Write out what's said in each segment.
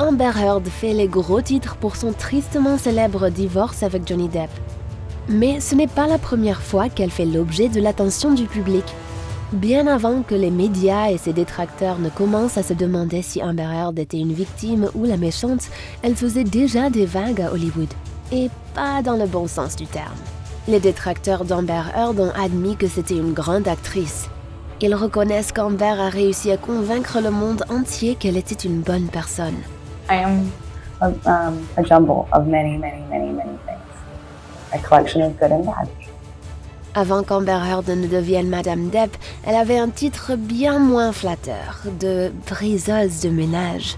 Amber Heard fait les gros titres pour son tristement célèbre divorce avec Johnny Depp. Mais ce n'est pas la première fois qu'elle fait l'objet de l'attention du public. Bien avant que les médias et ses détracteurs ne commencent à se demander si Amber Heard était une victime ou la méchante, elle faisait déjà des vagues à Hollywood. Et pas dans le bon sens du terme. Les détracteurs d'Amber Heard ont admis que c'était une grande actrice. Ils reconnaissent qu'Amber a réussi à convaincre le monde entier qu'elle était une bonne personne. I am a jumble of many things. A collection of good and bad. Avant qu'Amber Heard ne devienne Madame Depp, elle avait un titre bien moins flatteur, de briseuse de ménage.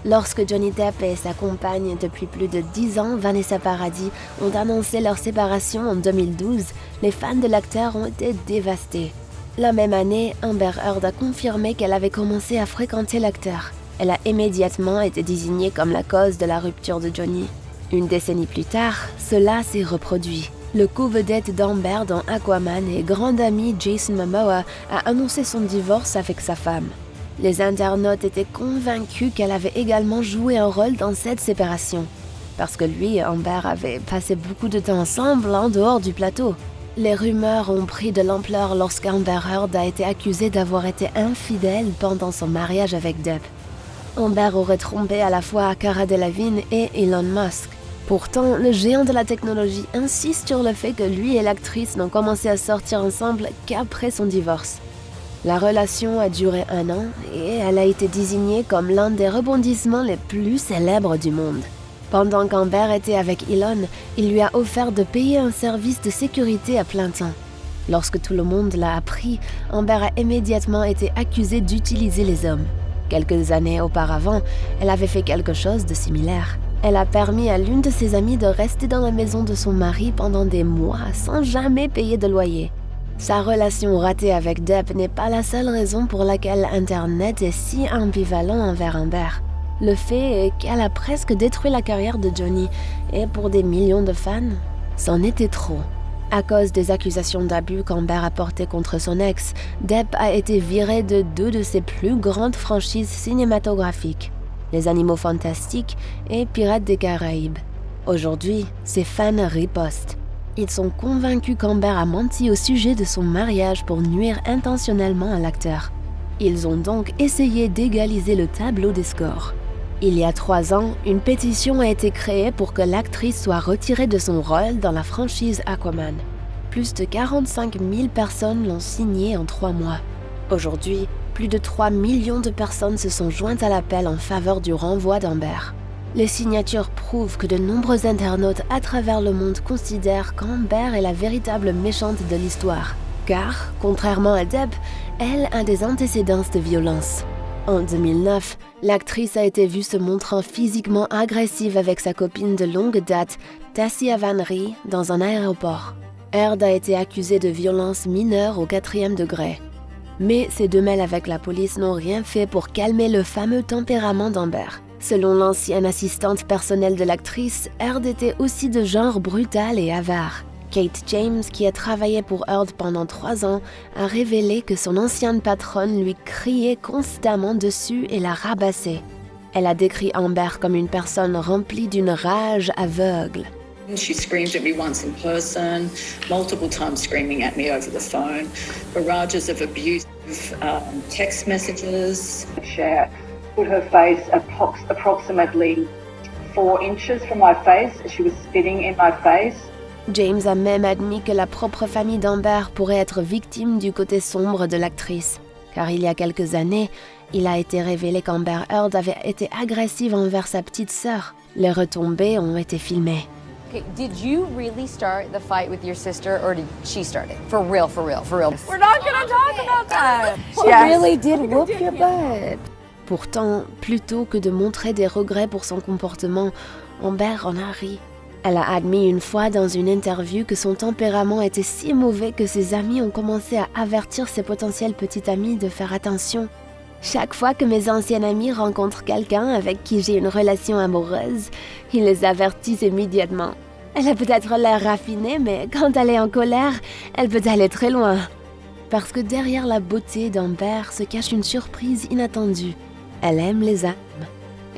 Lorsque Johnny Depp et sa compagne depuis plus de 10 ans, Vanessa Paradis, ont annoncé leur séparation en 2012, les fans de l'acteur ont été dévastés. La même année, Amber Heard a confirmé qu'elle avait commencé à fréquenter l'acteur. Elle a immédiatement été désignée comme la cause de la rupture de Johnny. Une décennie plus tard, cela s'est reproduit. Le co-vedette d'Amber dans Aquaman et grand ami Jason Momoa a annoncé son divorce avec sa femme. Les internautes étaient convaincus qu'elle avait également joué un rôle dans cette séparation. Parce que lui et Amber avaient passé beaucoup de temps ensemble en dehors du plateau. Les rumeurs ont pris de l'ampleur lorsqu'Amber Heard a été accusée d'avoir été infidèle pendant son mariage avec Depp. Amber aurait trompé à la fois Cara Delevingne et Elon Musk. Pourtant, le géant de la technologie insiste sur le fait que lui et l'actrice n'ont commencé à sortir ensemble qu'après son divorce. La relation a duré 1 an et elle a été désignée comme l'un des rebondissements les plus célèbres du monde. Pendant qu'Amber était avec Elon, il lui a offert de payer un service de sécurité à plein temps. Lorsque tout le monde l'a appris, Amber a immédiatement été accusée d'utiliser les hommes. Quelques années auparavant, elle avait fait quelque chose de similaire. Elle a permis à l'une de ses amies de rester dans la maison de son mari pendant des mois sans jamais payer de loyer. Sa relation ratée avec Depp n'est pas la seule raison pour laquelle Internet est si ambivalent envers Amber. Le fait est qu'elle a presque détruit la carrière de Johnny, et pour des millions de fans, c'en était trop. À cause des accusations d'abus qu'Amber a portées contre son ex, Depp a été viré de 2 de ses plus grandes franchises cinématographiques, Les Animaux Fantastiques et Pirates des Caraïbes. Aujourd'hui, ses fans ripostent. Ils sont convaincus qu'Amber a menti au sujet de son mariage pour nuire intentionnellement à l'acteur. Ils ont donc essayé d'égaliser le tableau des scores. Il y a 3 ans, une pétition a été créée pour que l'actrice soit retirée de son rôle dans la franchise Aquaman. Plus de 45 000 personnes l'ont signée en 3 mois. Aujourd'hui, plus de 3 millions de personnes se sont jointes à l'appel en faveur du renvoi d'Amber. Les signatures prouvent que de nombreux internautes à travers le monde considèrent qu'Amber est la véritable méchante de l'histoire. Car, contrairement à Depp, elle a des antécédents de violence. En 2009, l'actrice a été vue se montrant physiquement agressive avec sa copine de longue date, Tassia Van Ree, dans un aéroport. Heard a été accusée de violence mineure au 4e degré. Mais ses démêlés avec la police n'ont rien fait pour calmer le fameux tempérament d'Amber. Selon l'ancienne assistante personnelle de l'actrice, Heard était aussi de genre brutal et avare. Kate James, qui a travaillé pour Heard pendant 3 ans, a révélé que son ancienne patronne lui criait constamment dessus et la rabassait. Elle a décrit Amber comme une personne remplie d'une rage aveugle. She screamed at me once in person, multiple times screaming at me over the phone, barrages of abusive text messages. She put her face approximately 4 inches from my face. She was spitting in my face. James a même admis que la propre famille d'Amber pourrait être victime du côté sombre de l'actrice. Car il y a quelques années, il a été révélé qu'Amber Heard avait été agressive envers sa petite sœur. Les retombées ont été filmées. Okay, did you really start the fight with your sister, or did she start it? For real, for real, for real. We're not gonna talk about that. She really did whoop your butt. Pourtant, plutôt que de montrer des regrets pour son comportement, Amber en a ri. Elle a admis une fois dans une interview que son tempérament était si mauvais que ses amis ont commencé à avertir ses potentiels petits amis de faire attention. Chaque fois que mes anciens amis rencontrent quelqu'un avec qui j'ai une relation amoureuse, ils les avertissent immédiatement. Elle a peut-être l'air raffinée, mais quand elle est en colère, elle peut aller très loin. Parce que derrière la beauté d'Amber se cache une surprise inattendue. Elle aime les âmes.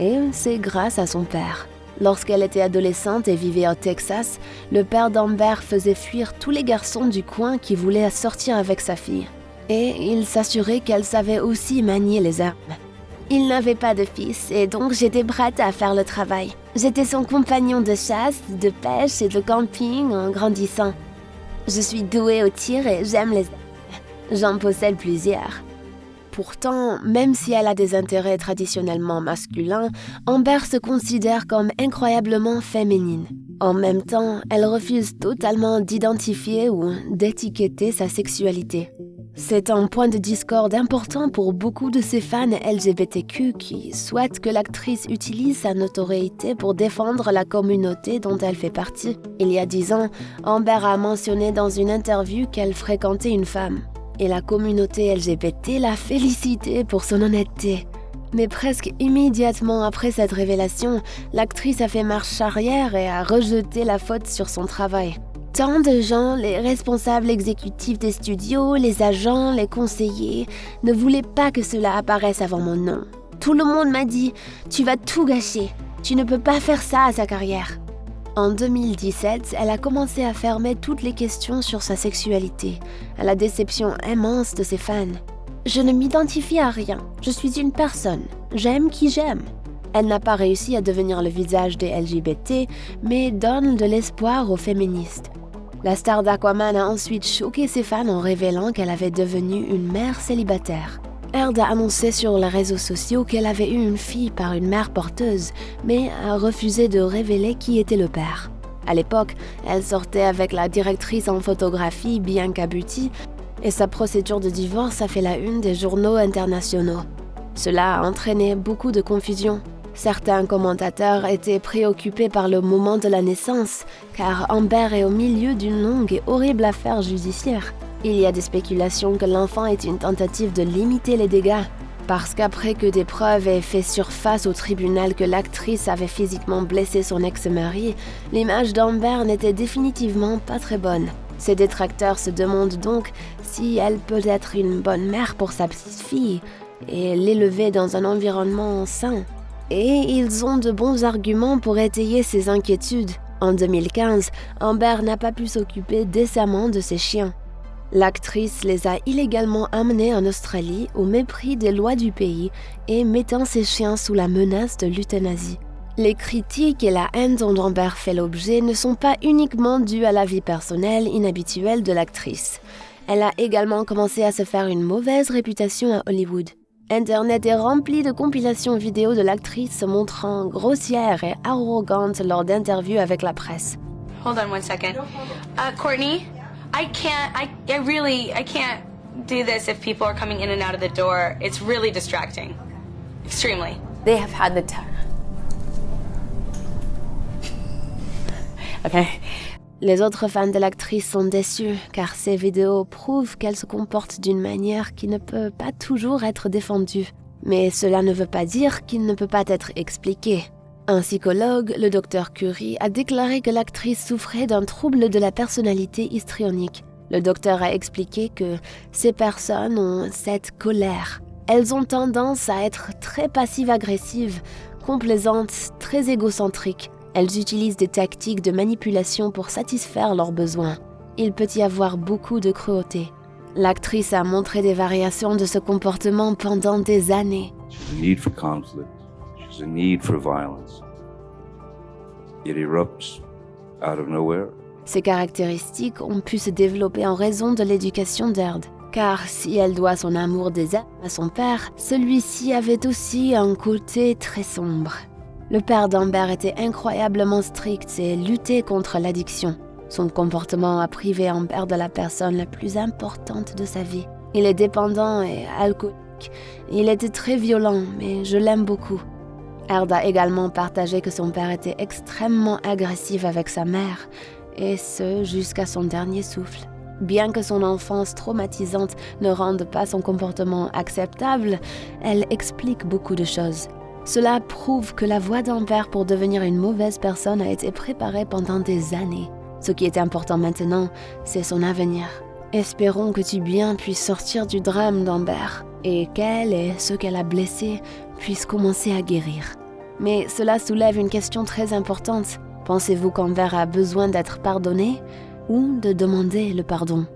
Et c'est grâce à son père. Lorsqu'elle était adolescente et vivait au Texas, le père d'Amber faisait fuir tous les garçons du coin qui voulaient sortir avec sa fille. Et il s'assurait qu'elle savait aussi manier les armes. Il n'avait pas de fils et donc j'étais prête à faire le travail. J'étais son compagnon de chasse, de pêche et de camping en grandissant. Je suis douée au tir et j'aime les armes. J'en possède plusieurs. Pourtant, même si elle a des intérêts traditionnellement masculins, Amber se considère comme incroyablement féminine. En même temps, elle refuse totalement d'identifier ou d'étiqueter sa sexualité. C'est un point de discorde important pour beaucoup de ses fans LGBTQ qui souhaitent que l'actrice utilise sa notoriété pour défendre la communauté dont elle fait partie. Il y a 10 ans, Amber a mentionné dans une interview qu'elle fréquentait une femme. Et la communauté LGBT l'a félicitée pour son honnêteté. Mais presque immédiatement après cette révélation, l'actrice a fait marche arrière et a rejeté la faute sur son travail. Tant de gens, les responsables exécutifs des studios, les agents, les conseillers, ne voulaient pas que cela apparaisse avant mon nom. Tout le monde m'a dit « Tu vas tout gâcher, tu ne peux pas faire ça à sa carrière ». En 2017, elle a commencé à fermer toutes les questions sur sa sexualité, à la déception immense de ses fans. « Je ne m'identifie à rien, je suis une personne, j'aime qui j'aime ». Elle n'a pas réussi à devenir le visage des LGBT, mais donne de l'espoir aux féministes. La star d'Aquaman a ensuite choqué ses fans en révélant qu'elle avait devenu une mère célibataire. Heard a annoncé sur les réseaux sociaux qu'elle avait eu une fille par une mère porteuse, mais a refusé de révéler qui était le père. À l'époque, elle sortait avec la directrice en photographie Bianca Butti, et sa procédure de divorce a fait la une des journaux internationaux. Cela a entraîné beaucoup de confusion. Certains commentateurs étaient préoccupés par le moment de la naissance, car Amber est au milieu d'une longue et horrible affaire judiciaire. Il y a des spéculations que l'enfant est une tentative de limiter les dégâts, parce qu'après que des preuves aient fait surface au tribunal que l'actrice avait physiquement blessé son ex-mari, l'image d'Amber n'était définitivement pas très bonne. Ses détracteurs se demandent donc si elle peut être une bonne mère pour sa petite-fille et l'élever dans un environnement sain. Et ils ont de bons arguments pour étayer ces inquiétudes. En 2015, Amber n'a pas pu s'occuper décemment de ses chiens. L'actrice les a illégalement amenés en Australie au mépris des lois du pays et mettant ses chiens sous la menace de l'euthanasie. Les critiques et la haine dont Amber fait l'objet ne sont pas uniquement dues à la vie personnelle inhabituelle de l'actrice. Elle a également commencé à se faire une mauvaise réputation à Hollywood. Internet est rempli de compilations vidéo de l'actrice se montrant grossière et arrogante lors d'interviews avec la presse. Hold on one second. Courtney, I can't do this if people are coming in and out of the door. It's really distracting. Extremely. They have had the time. Okay. Les autres fans de l'actrice sont déçus car ces vidéos prouvent qu'elle se comporte d'une manière qui ne peut pas toujours être défendue. Mais cela ne veut pas dire qu'il ne peut pas être expliqué. Un psychologue, le Dr Curie, a déclaré que l'actrice souffrait d'un trouble de la personnalité histrionique. Le docteur a expliqué que ces personnes ont cette colère. Elles ont tendance à être très passives-agressives, complaisantes, très égocentriques. Elles utilisent des tactiques de manipulation pour satisfaire leurs besoins. Il peut y avoir beaucoup de cruauté. L'actrice a montré des variations de ce comportement pendant des années. She's a need for conflict. She's a need for violence. It erupts out of nowhere. Ces caractéristiques ont pu se développer en raison de l'éducation d'Heard. Car si elle doit son amour des armes à son père, celui-ci avait aussi un côté très sombre. Le père d'Amber était incroyablement strict et luttait contre l'addiction. Son comportement a privé Amber de la personne la plus importante de sa vie. Il est dépendant et alcoolique. Il était très violent, mais je l'aime beaucoup. Heard a également partagé que son père était extrêmement agressif avec sa mère, et ce jusqu'à son dernier souffle. Bien que son enfance traumatisante ne rende pas son comportement acceptable, elle explique beaucoup de choses. Cela prouve que la voie d'Amber pour devenir une mauvaise personne a été préparée pendant des années. Ce qui est important maintenant, c'est son avenir. Espérons que Tubien puisse sortir du drame d'Amber et qu'elle et ceux qu'elle a blessés puissent commencer à guérir. Mais cela soulève une question très importante. Pensez-vous qu'Amber a besoin d'être pardonné ou de demander le pardon ?